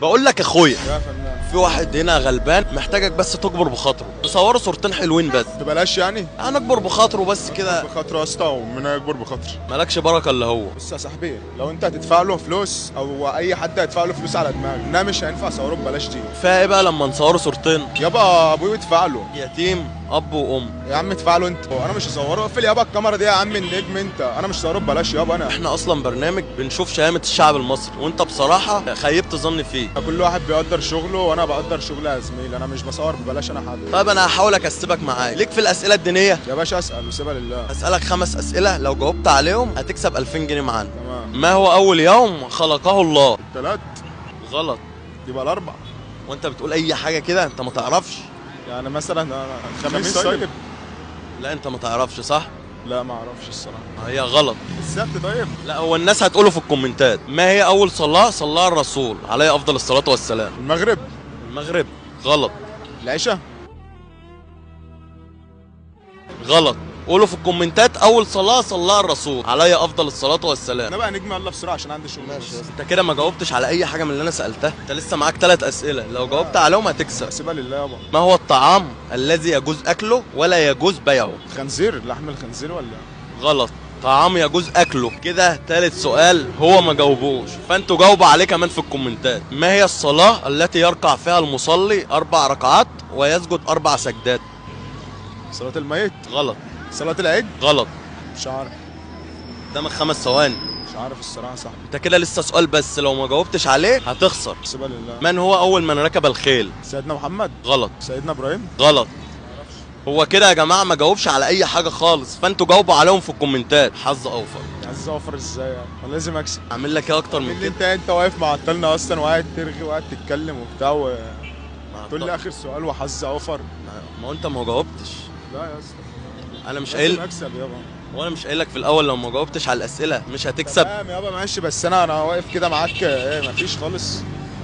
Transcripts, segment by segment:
بقول لك يا اخويا، يا فنان. في واحد هنا غلبان محتاجك بس تجبر بخاطره، تصوره صورتين حلوين بس. ببلاش يعني؟ هنجبر بخاطره بس كده. بخاطره يا اسطى، ومن يكبر بخاطري. مالكش بركه الا هو. بص يا صاحبي، لو انت هتدفع له فلوس او اي حد هيدفع له فلوس على دماغي، انما مش هينفع اصوره ببلاش دي. فيها ايه بقى لما نصوره صورتين؟ يابا ابوي يدفع له. يتيم اب وام. يا عم ادفع له انت، انا مش هصوره. اقفل يابا الكاميرا دي يا عم النجم انت، انا مش هصوره ببلاش يابا. انا احنا اصلا برنامج بنشوف شهامه الشعب المصري، وانت بصراحه خيبت ظني فيه. كل واحد بيقدر شغله وانا بقدر شغلي يا زميل، انا مش بصور ببلاش انا حد. طيب انا هحاول اكسبك معايا، ليك في الاسئله الدينيه. يا باشا اسال وسيبها لله. هسالك 5 اسئله، لو جاوبت عليهم هتكسب 2000 جنيه معانا. تمام. ما هو اول يوم خلقه الله؟ التلات. غلط. يبقى الاربع. وانت بتقول اي حاجه كده، انت ما تعرفش. يعني مثلا الخميس طيب. لا انت ما تعرفش صح. لا ما اعرفش الصراحه. هي غلط. السبت طيب. لا هو الناس هتقوله في الكومنتات. ما هي اول صلاه صلاها الرسول عليه افضل الصلاه والسلام؟ المغرب. المغرب. غلط. العشاء. غلط. قولوا في الكومنتات اول صلاه صلاها الرسول عليه افضل الصلاه والسلام. انا بقى نجم يلا بسرعه عشان عندي شغل. ماشي. انت كده ما جاوبتش على اي حاجه من اللي انا سالتها، انت لسه معاك 3 اسئله، لو جاوبت عليهم هتكسب. سيبها لله يابا. ما هو الطعام الذي يجوز اكله ولا يجوز بيعه؟ خنزير، لحم الخنزير ولا؟ غلط. طعام يجوز اكله. كده ثالث سؤال هو ما جاوبوش، فانتوا جاوبوا عليه كمان في الكومنتات. ما هي الصلاه التي يركع فيها المصلي 4 ركعات ويسجد 4 سجدات؟ صلاة الميت. غلط. صلاة العيد. غلط. مش عارف. قدامك 5 ثواني. مش عارف الصراحة صح. انت كده لسه سؤال بس، لو ما جاوبتش عليه هتخسر. سيبها لله. من هو اول من ركب الخيل؟ سيدنا محمد. غلط. سيدنا ابراهيم. غلط. هو كده يا جماعه ما جاوبش على اي حاجه خالص، فانتوا جاوبوا عليهم في الكومنتات. حظ اوفر. عايز اوفر ازاي يعني؟ انا لازم اكسب. اعمل لك ايه اكتر من اللي كده؟ انت واقف معطلنا اصلا، وقاعد ترغي وقاعد تتكلم وبتاع تقول لي اخر سؤال وحظ اوفر. ما هو انت ما جاوبتش. لا يا اسطى، انا مش لازم قايل، اكسب يابا. وانا مش قايل لك في الاول لو ما جاوبتش على الاسئله مش هتكسب. تمام يابا ماشي، بس انا واقف كده معاك ايه؟ مفيش خالص.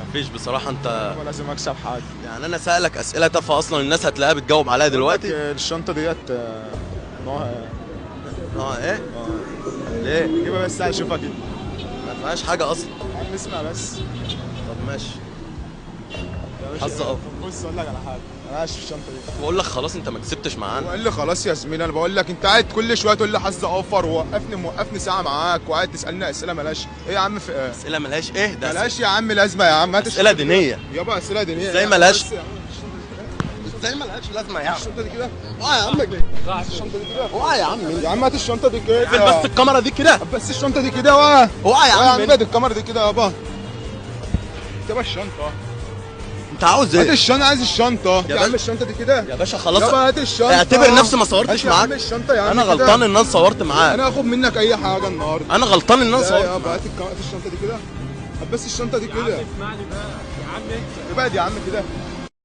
مفيش بصراحه. انت يابا لازم اكسب حاجه. يعني انا سالك اسئله تافهه اصلا الناس هتلاقيها بتجاوب عليها دلوقتي. الشنطه ديت نوعها ايه؟ ليه؟ جيبها بس عايز اشوفها كده. ما فيهاش حاجه اصلا. يا عم اسمع بس. طب ماشي. يا باشا، حظ أوفر. بص اقول لك على حاجه، انا عايش في الشنطه دي. بقول لك خلاص انت ما كسبتش معانا. وقال لي خلاص يا زميلي، انا بقول لك انت قاعد كل شويه تقول لي حظ اوفر، موقفني ساعه معاك وقاعد تسالني اسئله مالهاش ايه يا عم. في ايه؟ اسئله ملهاش ايه ده؟ مالهاش يا عم لازمه يا عم. هات اسئله دينيه. يابا اسئله دينيه. ازاي مالهاش؟ ازاي ملهاش لازمه يا عم؟ الشنطه دي كده. اوعى يا عم. الشنطه دي كده. اوعى يا عم. يا عم هات الشنطه دي كده. اقفل بس الكاميرا دي كده. بس الشنطه دي كده. اوعى اوعى يا يا عم. عم هات الكاميرا دي كده يابا. يابا الشنطه. انت عاوز هات ايه؟ الشنطه، عايز الشنطه يا عم. باشا. الشنطه دي كده يا باشا خلاص. يابا هات الشنطه. اعتبر نفسي ما صورتش هات يا معاك. عم الشنطه يا عم انا كده. غلطان ان انا صورت معاك. انا هاخد منك اي حاجه النهارده. انا غلطان ان انا لا صورت يابا معاك. هات الشنطه دي كده. هات بس الشنطه دي كده. اسمعني بقى يا عم انت. ابعد يا عم كده.